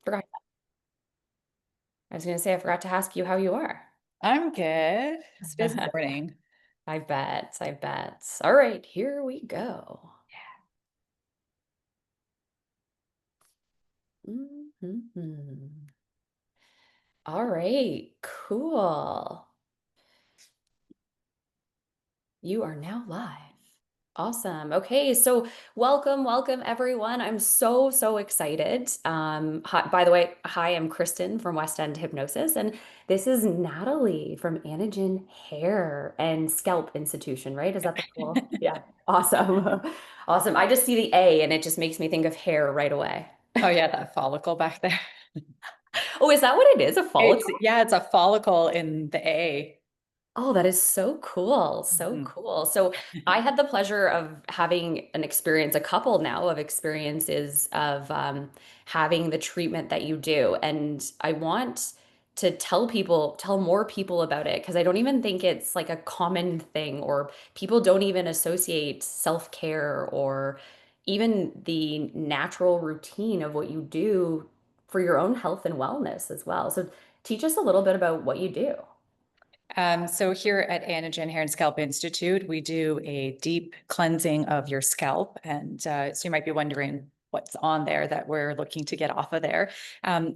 Forgot. I was going to say, I forgot to ask you how you are. I'm good. It's a busy morning. I bet. I bet. All right, here we go. Mhm. All right, cool. You are now live. Awesome. Okay, so welcome everyone. I'm so excited. Hi, by the way, hi, I'm Kristen from Westend Hypnosis, and this is Natalie from Anagen Hair and Scalp Institution, right? Is that the full? Yeah. Awesome. Awesome. I just see the A and it just makes me think of hair right away. Oh yeah, that follicle back there. Oh, is that what it is? A It's follicle? yeah, it's a follicle in the A. Oh, that is so cool. So Mhm. cool. So I had the pleasure of having an experience, a couple now of experiences of having the treatment that you do. And I want to tell more people about it because I don't even think it's like a common thing, or people don't even associate self-care or even the natural routine of what you do for your own health and wellness as well. So teach us a little bit about what you do. So here at Anagen Hair and Scalp Institute, we do a deep cleansing of your scalp. And so you might be wondering what's on there that we're looking to get off of there.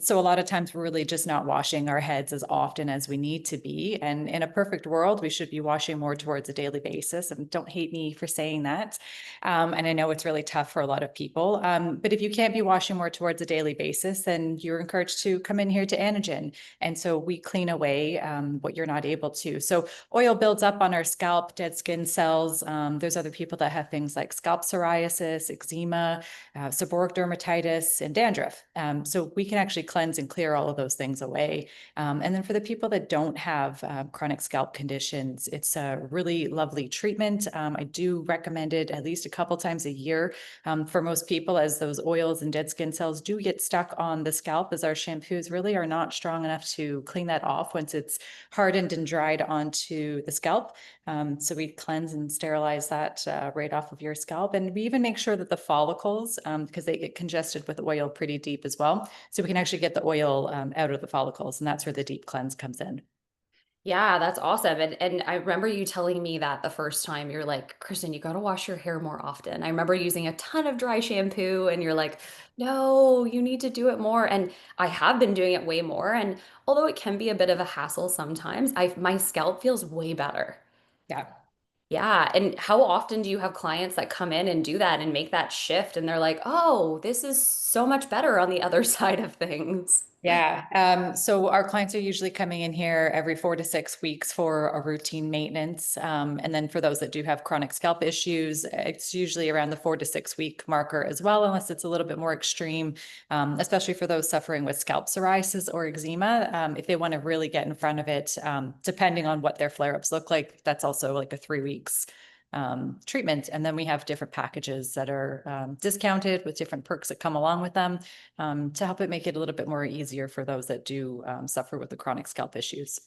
So a lot of times we're really just not washing our heads as often as we need to be. And in a perfect world, we should be washing more towards a daily basis. And don't hate me for saying that. And I know it's really tough for a lot of people. But if you can't be washing more towards a daily basis, then you're encouraged to come in here to Anagen. And so we clean away what you're not able to. So oil builds up on our scalp, dead skin cells. There's other people that have things like scalp psoriasis, eczema, seborrheic dermatitis, and dandruff. So we can actually cleanse and clear all of those things away. And then for the people that don't have chronic scalp conditions, it's a really lovely treatment. I do recommend it at least a couple times a year for most people, as those oils and dead skin cells do get stuck on the scalp, as our shampoos really are not strong enough to clean that off once it's hardened and dried onto the scalp. So we cleanse and sterilize that right off of your scalp. And we even make sure that the follicles, because they get congested with oil pretty deep as well. So we can actually get the oil out of the follicles. And that's where the deep cleanse comes in. Yeah, that's awesome. And I remember you telling me that the first time you're like, Kristen, you got to wash your hair more often. I remember using a ton of dry shampoo and you're like, no, you need to do it more. And I have been doing it way more. And although it can be a bit of a hassle sometimes, I my scalp feels way better. Yeah. Yeah. And how often do you have clients that come in and do that and make that shift and they're like, oh, this is so much better on the other side of things? Yeah. So our clients are usually coming in here every 4 to 6 weeks for a routine maintenance. And then for those that do have chronic scalp issues, it's usually around the 4 to 6 week marker as well, unless it's a little bit more extreme, especially for those suffering with scalp psoriasis or eczema. If they want to really get in front of it, depending on what their flare-ups look like, that's also like a 3 weeks treatment. And then we have different packages that are discounted with different perks that come along with them to help it make it a little bit more easier for those that do suffer with the chronic scalp issues.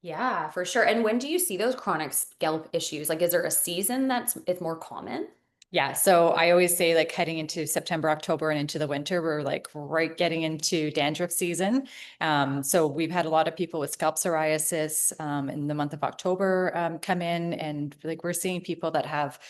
Yeah, for sure. And when do you see those chronic scalp issues? Like, is there a season that's it's more common? Yeah, so I always say, like, heading into September, October, and into the winter, we're like right getting into dandruff season. So we've had a lot of people with scalp psoriasis in the month of October come in, and like we're seeing people that have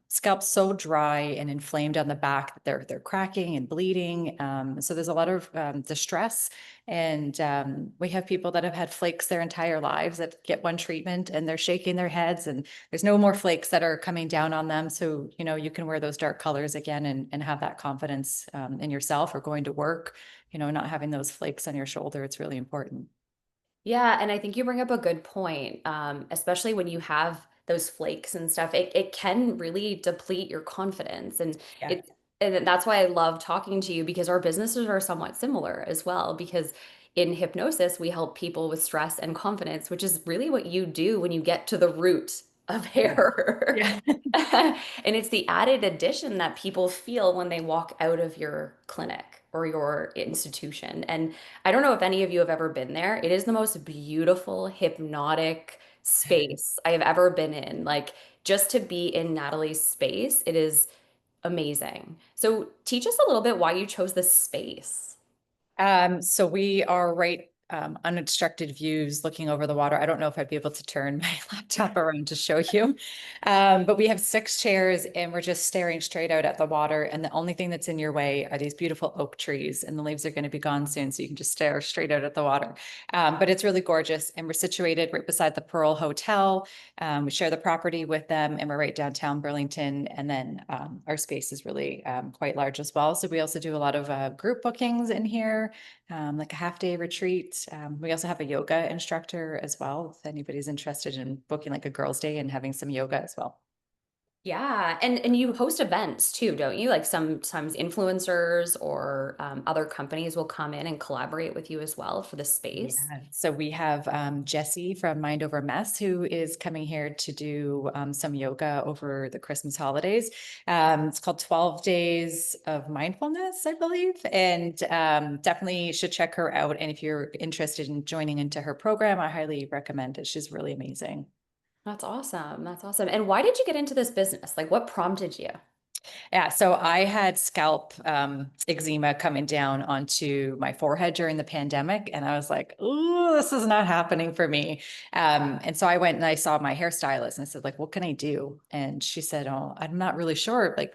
scalps so dry and inflamed on the back that they're cracking and bleeding. So there's a lot of distress, and we have people that have had flakes their entire lives that get one treatment and they're shaking their heads, and there's no more flakes that are coming down on them. So, you can wear those dark colors again and have that confidence in yourself or going to work, not having those flakes on your shoulder. It's really important. Yeah, and I think you bring up a good point, especially when you have those flakes and stuff. It can really deplete your confidence, and Yeah. it's and that's why I love talking to you because our businesses are somewhat similar as well. Because in hypnosis, we help people with stress and confidence, which is really what you do when you get to the root of Yeah. hair. Yeah. And it's the added addition that people feel when they walk out of your clinic or your institution. And I don't know if any of you have ever been there. It is the most beautiful, hypnotic space I have ever been in. Like, just to be in Natalie's space, it is amazing. So, teach us a little bit why you chose this space. So we are right, unobstructed views looking over the water. I don't know if I'd be able to turn my laptop around to show you. But we have 6 chairs and we're just staring straight out at the water. And the only thing that's in your way are these beautiful oak trees, and the leaves are going to be gone soon. So you can just stare straight out at the water. But it's really gorgeous. And we're situated right beside the Pearl Hotel. We share the property with them, and we're right downtown Burlington. And then our space is really quite large as well. So we also do a lot of group bookings in here, like a half-day retreat. We also have a yoga instructor as well, if anybody's interested in booking like a girls' day and having some yoga as well. Yeah, and you host events too, don't you? Like sometimes influencers or other companies will come in and collaborate with you as well for the space. Yeah, so we have Jessie from Mind Over Mess, who is coming here to do some yoga over the Christmas holidays. It's called 12 Days of Mindfulness, I believe, and definitely should check her out. And if you're interested in joining into her program, I highly recommend it. She's really amazing. That's awesome. That's awesome. And why did you get into this business? Like what prompted you? Yeah, so I had scalp eczema coming down onto my forehead during the pandemic, and I was like, "Oh, this is not happening for me." And so I went and I saw my hairstylist, and I said, "Like, what can I do?" And she said, "Oh, I'm not really sure. Like,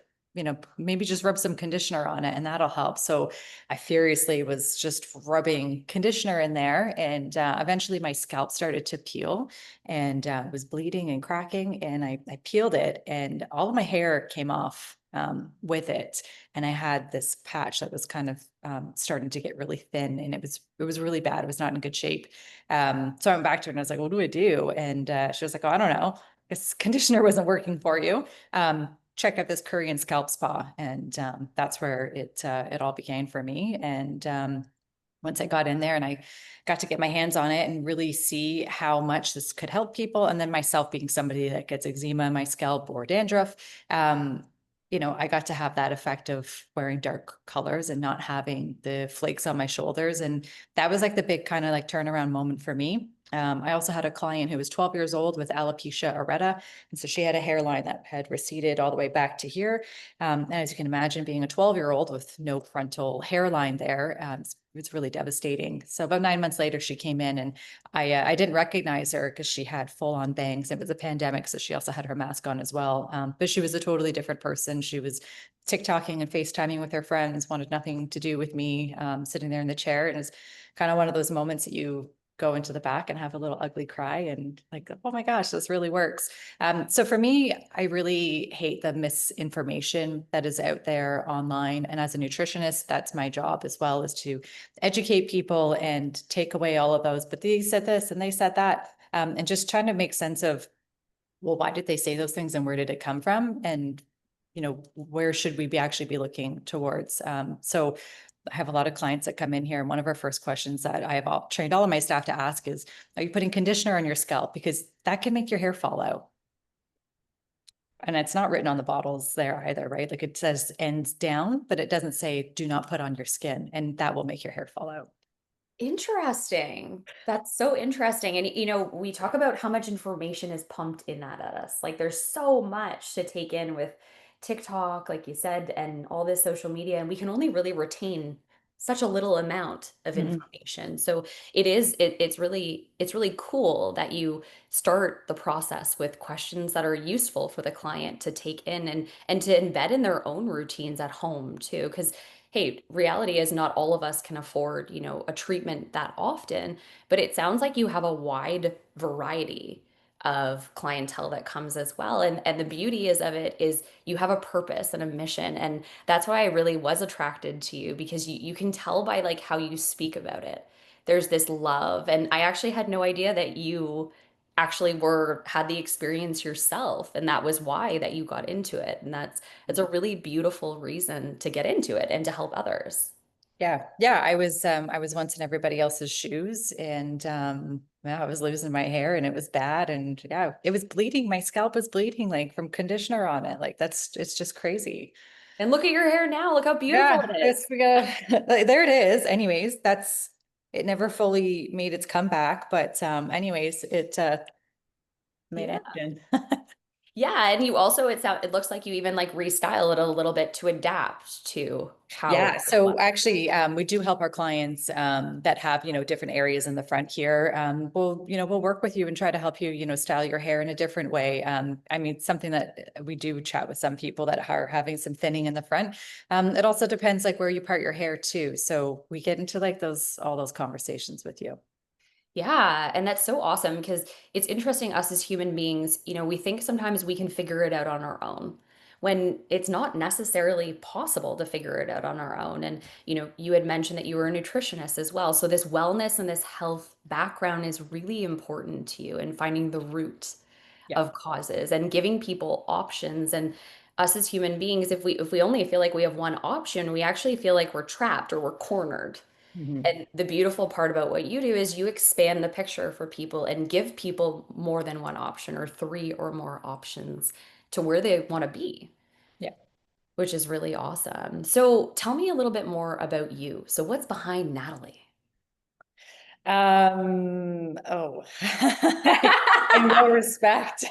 maybe just rub some conditioner on it, and that'll help." So I furiously was just rubbing conditioner in there, and eventually my scalp started to peel and was bleeding and cracking, and I peeled it, and all of my hair came off with it. And I had this patch that was kind of starting to get really thin, and it was really bad. It was not in good shape. So I went back to her and I was like, "What do I do?" And she was like, "Oh, I don't know. This conditioner wasn't working for you. Check out this Korean scalp spa." And that's where it all began for me. And once I got in there and I got to get my hands on it and really see how much this could help people. And then myself being somebody that gets eczema in my scalp or dandruff, um, I got to have that effect of wearing dark colors and not having the flakes on my shoulders. And that was like the big kind of like turnaround moment for me. I also had a client who was 12 years old with alopecia areata. And so she had a hairline that had receded all the way back to here. And as you can imagine, being a 12-year-old with no frontal hairline there, it's really devastating. So about 9 months later, she came in, and I didn't recognize her because she had full on bangs. It was a pandemic, so she also had her mask on as well. But she was a totally different person. She was TikToking and FaceTiming with her friends, wanted nothing to do with me, sitting there in the chair. And it's kind of one of those moments that you go into the back and have a little ugly cry and like, oh my gosh, this really works. So for me, I really hate the misinformation that is out there online. And as a nutritionist, that's my job as well, is to educate people and take away all of those. But they said this and they said that, and just trying to make sense of, well, why did they say those things and where did it come from? And where should we be actually be looking towards? So I have a lot of clients that come in here, and one of our first questions that I have trained all of my staff to ask is, are you putting conditioner on your scalp? Because that can make your hair fall out. And it's not written on the bottles there either, right? Like it says ends down, but it doesn't say do not put on your skin, and that will make your hair fall out. Interesting. That's so interesting. And we talk about how much information is pumped in that at us. Like there's so much to take in with TikTok, like you said, and all this social media, and we can only really retain such a little amount of Mhm. information. So it's really cool that you start the process with questions that are useful for the client to take in and to embed in their own routines at home too. Because hey, reality is not all of us can afford, a treatment that often, but it sounds like you have a wide variety of clientele that comes as well. And the beauty is of it is you have a purpose and a mission. And that's why I really was attracted to you because you can tell by like how you speak about it. There's this love. And I actually had no idea that you actually had the experience yourself and that was why that you got into it, and that's a really beautiful reason to get into it and to help others. Yeah. Yeah. I was once in everybody else's shoes, and yeah, I was losing my hair and it was bad. And yeah, it was bleeding. My scalp was bleeding like from conditioner on it. Like it's just crazy. And look at your hair now. Look how beautiful Yeah, it is. it's we got there it is. Anyways, it never fully made its comeback, but anyways, it made Yeah. action. Yeah, and you also it looks like you even like restyle it a little bit to adapt to how Yeah, so actually, we do help our clients that have, different areas in the front here. We'll work with you and try to help you, style your hair in a different way. I mean, something that we do chat with some people that are having some thinning in the front. It also depends like where you part your hair too. So we get into like all those conversations with you. Yeah, and that's so awesome because it's interesting us as human beings, we think sometimes we can figure it out on our own when it's not necessarily possible to figure it out on our own. And, you had mentioned that you were a nutritionist as well. So this wellness and this health background is really important to you and finding the root Yeah. of causes and giving people options. And us as human beings, if we only feel like we have one option, we actually feel like we're trapped or we're cornered. Mhm. And the beautiful part about what you do is you expand the picture for people and give people more than one option or three or more options to where they want to be, Yeah. which is really awesome. So tell me a little bit more about you. So what's behind Natalie? Oh, in what respect?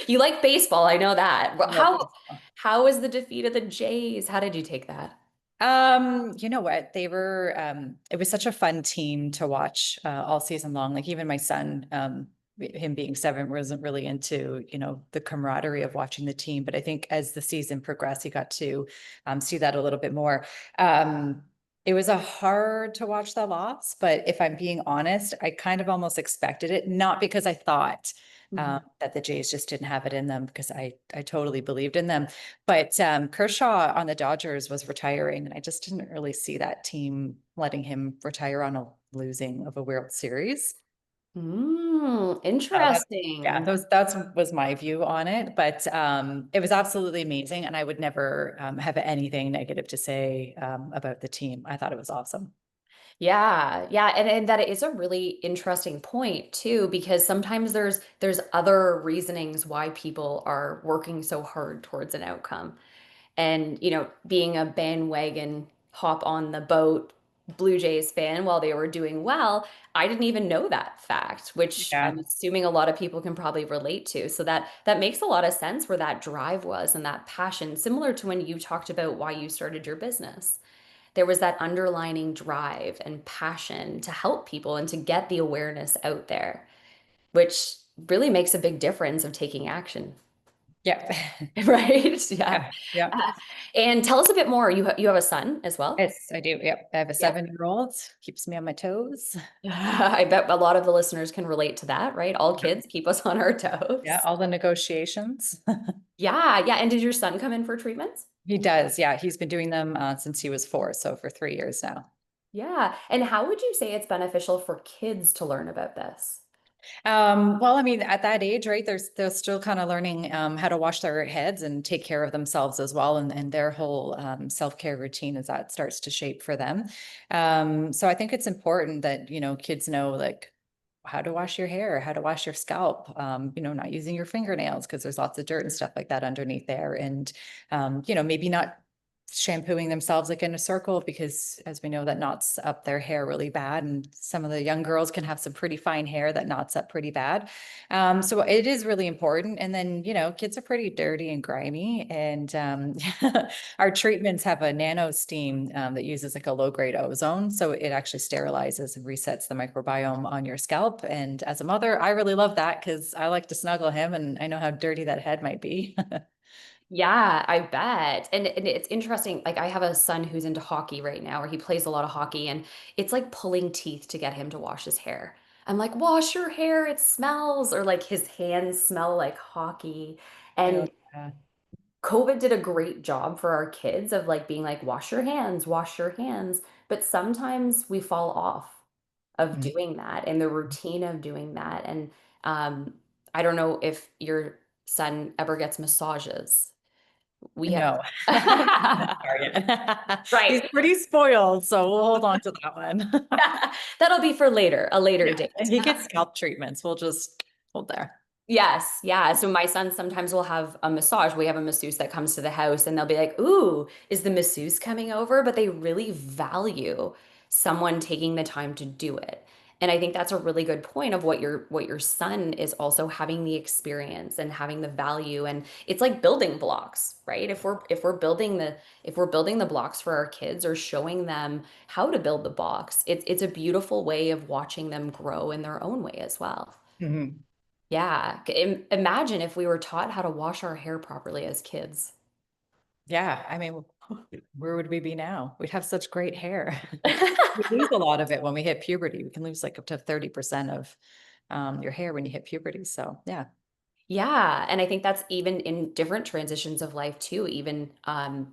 You like baseball, I know that. But Love how was the defeat of the Jays? How did you take that? You know what? It was such a fun team to watch all season long. Like even my son, him being 7, wasn't really into, the camaraderie of watching the team. But I think as the season progressed, he got to see that a little bit more. Um, it was a hard to watch the loss, but if I'm being honest, I kind of almost expected it, not because I thought Mhm. that the Jays just didn't have it in them, because I totally believed in them. But Kershaw on the Dodgers was retiring, and I just didn't really see that team letting him retire on a losing of a World Series. That, yeah, Interesting. that's was my view on it. But it was absolutely amazing, and I would never have anything negative to say about the team. I thought it was awesome. Yeah, yeah, and that is a really interesting point too, because sometimes there's other reasonings why people are working so hard towards an outcome. And, being a bandwagon hop on the boat Blue Jays fan while they were doing well, I didn't even know that fact, which Yeah. I'm assuming a lot of people can probably relate to. So that makes a lot of sense where that drive was and that passion, similar to when you talked about why you started your business. There was that underlining drive and passion to help people and to get the awareness out there, which really makes a big difference of taking action. Yeah. Right? Yeah. Yeah. Yeah. Uh, and tell us a bit more. You have a son as well? Yes, I do. Yep. I have a Yes. 7-year-old, keeps me on my toes. I bet a lot of the listeners can relate to that, right? All Yeah. kids keep us on our Yeah, toes. all the negotiations. Yeah, yeah. And did your son come in for treatments? He does. Yeah, he's been doing them since he was 4, so for 3 years now. Yeah. And how would you say it's beneficial for kids to learn about this? Well, I mean, at that age, right, they're still kind of learning how to wash their heads and take care of themselves as well, and their whole self-care routine as that starts to shape for them. So I think it's important that, kids know like how to wash your hair, how to wash your scalp, not using your fingernails because there's lots of dirt and stuff like that underneath there. And, maybe not shampooing themselves like in a circle because as we know that knots up their hair really bad, and some of the young girls can have some pretty fine hair that knots up pretty bad. So it is really important. And then kids are pretty dirty and grimy, and our treatments have a nano steam that uses like a low grade ozone, so it actually sterilizes and resets the microbiome on your scalp. And as a mother, I really love that because I like to snuggle him and I know how dirty that head might be. Yeah, I bet. And it's interesting. Like I have a son who's into hockey right now, or he plays a lot of hockey, and it's like pulling teeth to get him to wash his hair. I'm like, wash your hair, it smells, or like his hands smell like hockey. Oh, And yeah. COVID did a great job for our kids of like being like, wash your hands, wash your hands. But sometimes we fall off of Mhm. doing that and the routine of doing that. And um, I don't know if your son ever gets massages. We have No, not there yet. He's right. pretty spoiled, so we'll hold on to that one. That'll be for later, a later Yeah, date. and he gets scalp treatments. We'll just hold there. Yes, yeah. So my son sometimes will have a massage. We have a masseuse that comes to the house and they'll be like, "Ooh, is the masseuse coming over?" But they really value someone taking the time to do it. And I think that's a really good point of what your son is also having the experience and having the value. And it's like building blocks, right? If we're building the blocks for our kids or showing them how to build the blocks, it's a beautiful way of watching them grow in their own way as well. Mhm. Yeah. Imagine if we were taught how to wash our hair properly as kids. Yeah, I mean, where would we be now? We'd have such great hair. We lose a lot of it when we hit puberty. We can lose like up to 30% of your hair when you hit puberty. So yeah. Yeah, and I think that's even in different transitions of life too. Even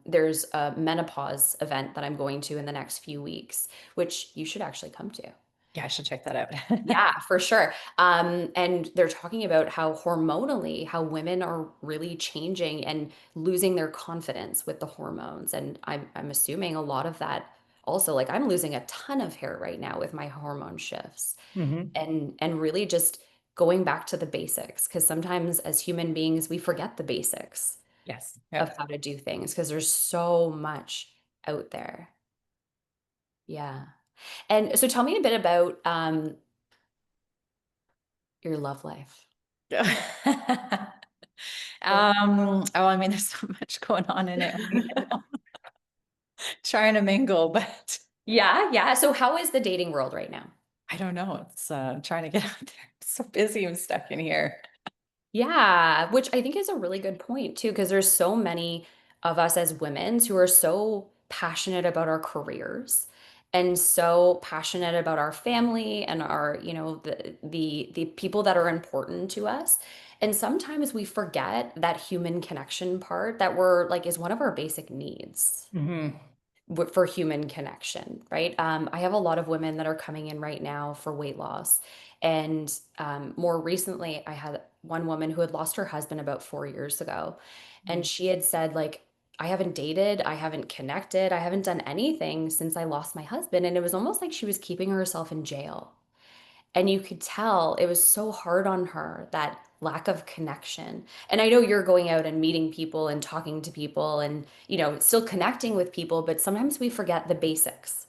there's a menopause event that I'm going to in the next few weeks, which you should actually come to. Yeah, I should check that out. Yeah, for sure. And they're talking about how hormonally, how women are really changing and losing their confidence with the hormones. And I'm assuming a lot of that also, like I'm losing a ton of hair right now with my hormone shifts. Mhm. And really just going back to the basics because sometimes as human beings we forget the basics Yes. of Yep. how to do things because there's so much out there. Yeah. And so tell me a bit about your love life. Oh, I mean, there's so much going on in it right now. Trying to mingle, but Yeah, yeah. So how is the dating world right now? I don't know. It's trying to get out there. I'm so busy. I'm stuck in here. Yeah, which I think is a really good point too, because there's so many of us as women who are so passionate about our careers and so passionate about our family and our, you know, the people that are important to us. And sometimes we forget that human connection part that we're like is one of our basic needs Mhm. for human connection, right? I have a lot of women that are coming in right now for weight loss. And more recently, I had one woman who had lost her husband about 4 years ago. And she had said, like, I haven't dated, I haven't connected, I haven't done anything since I lost my husband. And it was almost like she was keeping herself in jail. And you could tell it was so hard on her, that lack of connection. And I know you're going out and meeting people and talking to people and, you know, still connecting with people, but sometimes we forget the basics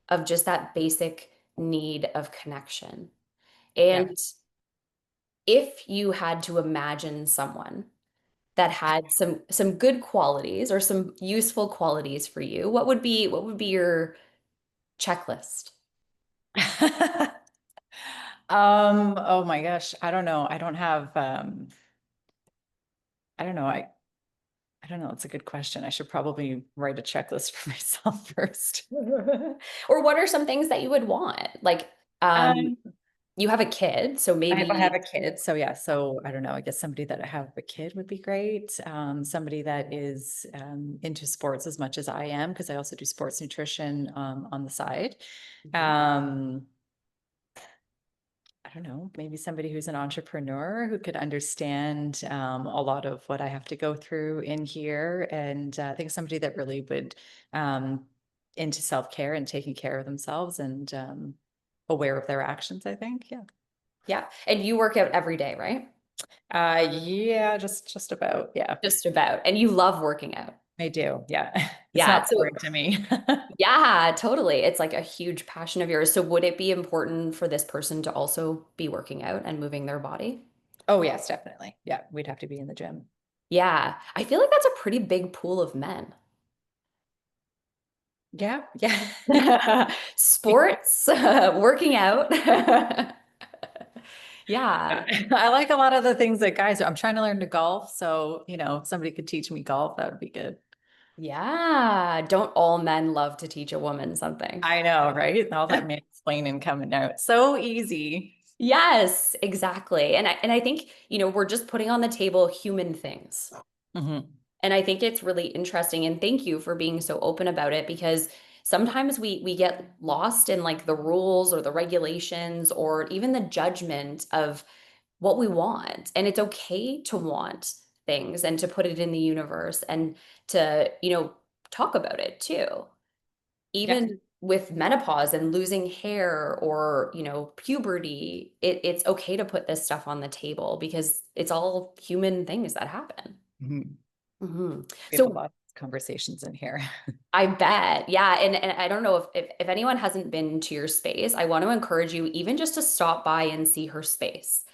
of just that basic need of connection. Yeah. And if you had to imagine someone that had some good qualities or some useful qualities for you, what would be your checklist? Oh my gosh. I don't know. I don't have I don't know. I don't know. It's a good question. I should probably write a checklist for myself first. Or what are some things that you would want? Like, um, Um, you have a kid, so I have maybe, a kid, so yeah, so I don't know, I guess somebody that have a kid would be great. Somebody that is into sports as much as I am, because I also do sports nutrition on the side. Mhm. Um, I don't know, maybe somebody who's an entrepreneur who could understand a lot of what I have to go through in here. And I think somebody that really would um, into self-care and taking care of themselves and aware of their actions, I think. Yeah. Yeah. And you work out every day, right? Yeah, just about. Yeah, Just about. And you love working out. I do. Yeah. It's Yeah. not So, boring to me. yeah, totally. It's like a huge passion of yours. So, would it be important for this person to also be working out and moving their body? Oh, yes, definitely. Yeah, we'd have to be in the gym. Yeah. I feel like that's a pretty big pool of men. Yeah, yeah. Sports, working out. Yeah. I like a lot of the things that guys do. I'm trying to learn to golf, so if somebody could teach me golf, that would be good. Yeah. Don't all men love to teach a woman something? I know, right? All that mansplaining coming out. So easy. Yes, exactly. And I think, you know, we're just putting on the table human things. Mhm. And I think it's really interesting and thank you for being so open about it because sometimes we get lost in like the rules or the regulations or even the judgment of what we want. And it's okay to want things and to put it in the universe and to, you know, talk about it too. Yeah. Even with menopause and losing hair or, you know, puberty, it's okay to put this stuff on the table because it's all human things that happen. Mhm. Mhm. We have a So lot. conversations in here. I bet. Yeah. And I don't know if anyone hasn't been to your space, I want to encourage you even just to stop by and see her space.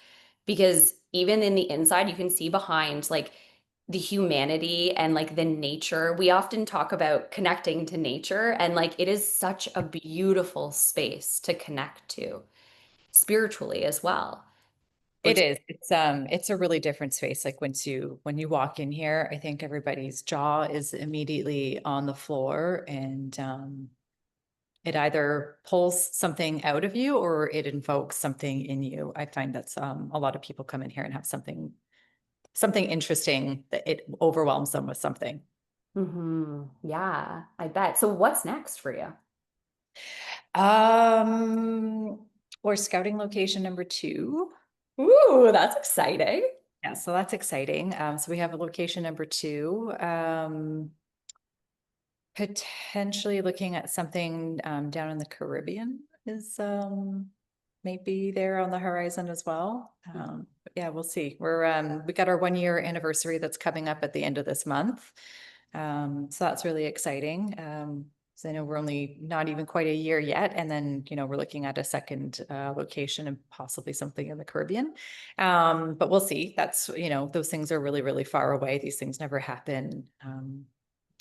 Because even in the inside, you can see behind like the humanity and like the nature. We often talk about connecting to nature, and like it is such a beautiful space to connect to spiritually as well, It which is. It's a really different space. Like when you walk in here, I think everybody's jaw is immediately on the floor, and it either pulls something out of you or it invokes something in you. I find that's a lot of people come in here and have something interesting that it overwhelms them with something. yeah, I bet. So what's next for you? Um, we're scouting location number 2. Ooh, that's exciting. Yeah, so that's exciting. So we have a location number 2. Potentially looking at something down in the Caribbean is maybe there on the horizon as well. But yeah, we'll see. We got our 1 year anniversary that's coming up at the end of this month. So that's really exciting. So I know we're only not even quite a year yet, and then we're looking at a second location and possibly something in the Caribbean. But we'll see. That's those things are really really far away. These things never happen.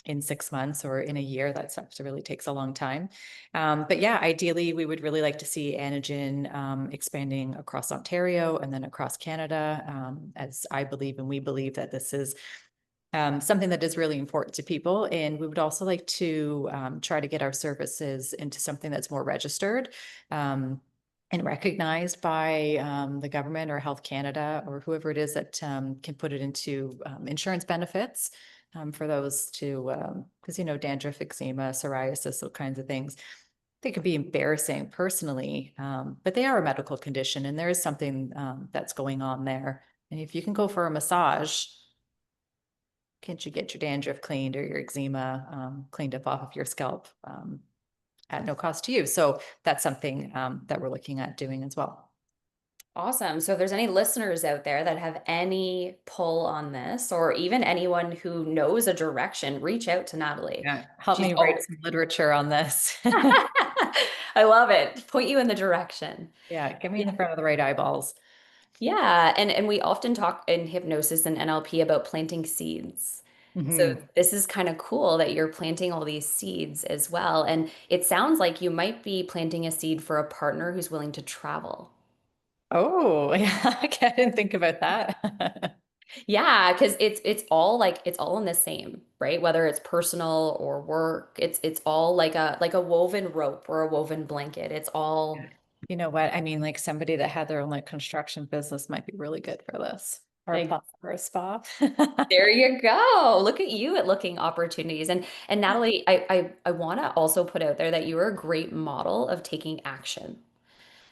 In 6 months or in a year. That stuff really takes a long time. But yeah, ideally, we would really like to see Anagen expanding across Ontario and then across Canada, as I believe and we believe that this is something that is really important to people. And we would also like to try to get our services into something that's more registered. And recognized by the government or Health Canada or whoever it is that can put it into insurance benefits for those to, because dandruff, eczema, psoriasis, those kinds of things, they could be embarrassing personally, but they are a medical condition, and there is something that's going on there. And if you can go for a massage, can't you get your dandruff cleaned or your eczema cleaned up off of your scalp at no cost to you? So that's something that we're looking at doing as well. Awesome. So if there's any listeners out there that have any pull on this, or even anyone who knows a direction, reach out to Natalie. Yeah, help She's me write always, some literature on this. I love it. Point you in the direction. Yeah, get me in Yeah. the front of the right eyeballs. Yeah, and we often talk in hypnosis and NLP about planting seeds. So Mhm. this is kind of cool that you're planting all these seeds as well. And it sounds like you might be planting a seed for a partner who's willing to travel. Oh, yeah, I didn't think about that. Yeah, because it's all like it's all in the same, right? Whether it's personal or work, it's all like a woven rope or a woven blanket. It's all You know what? I mean, like somebody that had their own like construction business might be really good for this. Or a like plumber or a spa. there you go. Look at you at looking opportunities. And Natalie, I want to also put out there that you are a great model of taking action.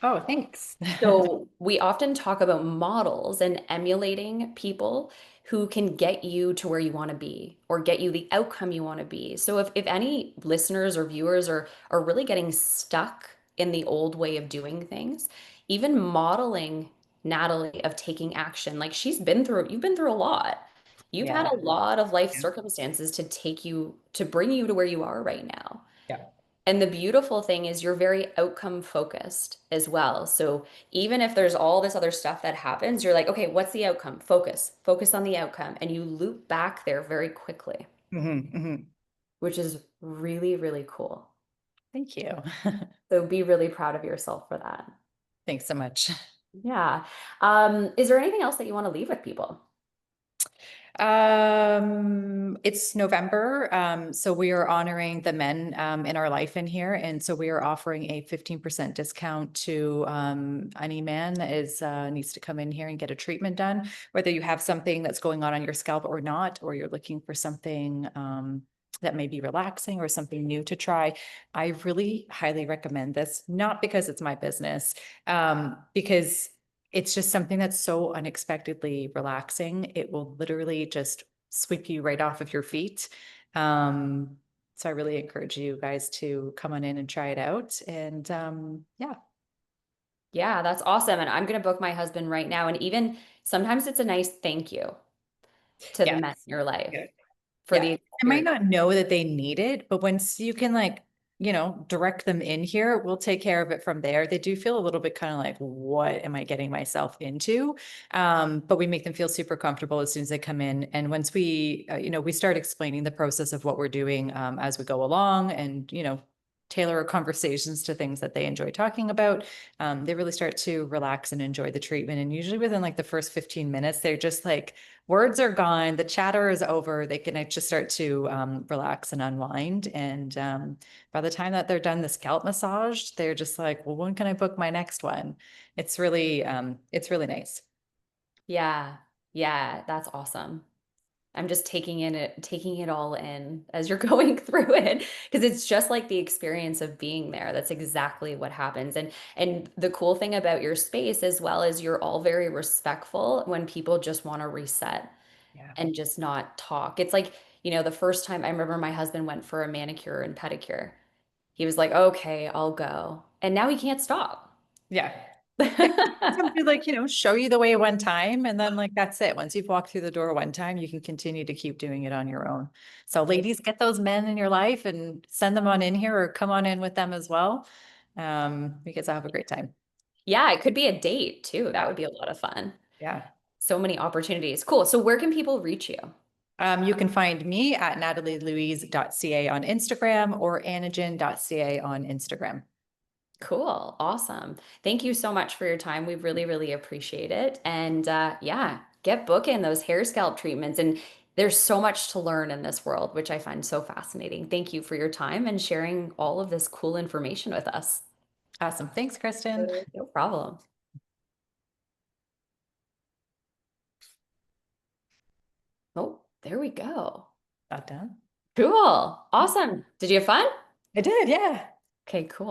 Oh, thanks. So we often talk about models and emulating people who can get you to where you want to be or get you the outcome you want to be. So if any listeners or viewers are really getting stuck in the old way of doing things, even modeling Natalie of taking action, like you've been through a lot. You've had Yeah. a lot of life Yeah. circumstances to bring you to where you are right now. Yeah. And the beautiful thing is you're very outcome focused as well. So even if there's all this other stuff that happens, you're like, okay, what's the outcome? Focus on the outcome. And you loop back there very quickly, Hmm. which is really, really cool. Thank you. So be really proud of yourself for that. Thanks so much. Yeah. Is there anything else that you want to leave with people? It's November, so we are honoring the men in our life in here, and so we are offering a 15% discount to any man that is needs to come in here and get a treatment done, whether you have something that's going on your scalp or not, or you're looking for something that may be relaxing or something new to try. I really highly recommend this, not because it's my business, because it's just something that's so unexpectedly relaxing. It will literally just sweep you right off of your feet. Um, so I really encourage you guys to come on in and try it out. And yeah, Yeah, that's awesome. And I'm going to book my husband right now. And even sometimes it's a nice thank you to the yeah, men in your life. for Yeah. the I might experience. not know that they need it, but once you can like, direct them in here, we'll take care of it from there. They do feel a little bit kind of like, what am I getting myself into? But we make them feel super comfortable as soon as they come in. And once we start explaining the process of what we're doing as we go along and, tailor our conversations to things that they enjoy talking about. They really start to relax and enjoy the treatment. And usually within like the first 15 minutes, they're just like, words are gone, the chatter is over. They can just start to relax and unwind. And by the time that they're done the scalp massage, they're just like, well, when can I book my next one? It's really nice. Yeah. Yeah, that's awesome. I'm just taking it all in as you're going through it because it's just like the experience of being there. That's exactly what happens. And the cool thing about your space as well is you're all very respectful when people just want to reset Yeah. and just not talk. It's like, the first time I remember my husband went for a manicure and pedicure. He was like, "Okay, I'll go." And now he can't stop. Yeah. Yeah. Somebody like, show you the way one time and then like that's it. Once you've walked through the door one time, you can continue to keep doing it on your own. So ladies, get those men in your life and send them on in here or come on in with them as well. Because I have a great time. Yeah, it could be a date too. That Yeah. would be a lot of fun. Yeah. So many opportunities. Cool. So where can people reach you? You can find me at natalielouise.ca on Instagram or anagen.ca on Instagram. Cool. Awesome. Thank you so much for your time. We really, really appreciate it. And yeah, get booking those hair scalp treatments. And there's so much to learn in this world, which I find so fascinating. Thank you for your time and sharing all of this cool information with us. Awesome. Thanks, Kristen. No problem. Oh, there we go. Not done. Cool. Awesome. Did you have fun? I did, yeah. Okay, cool.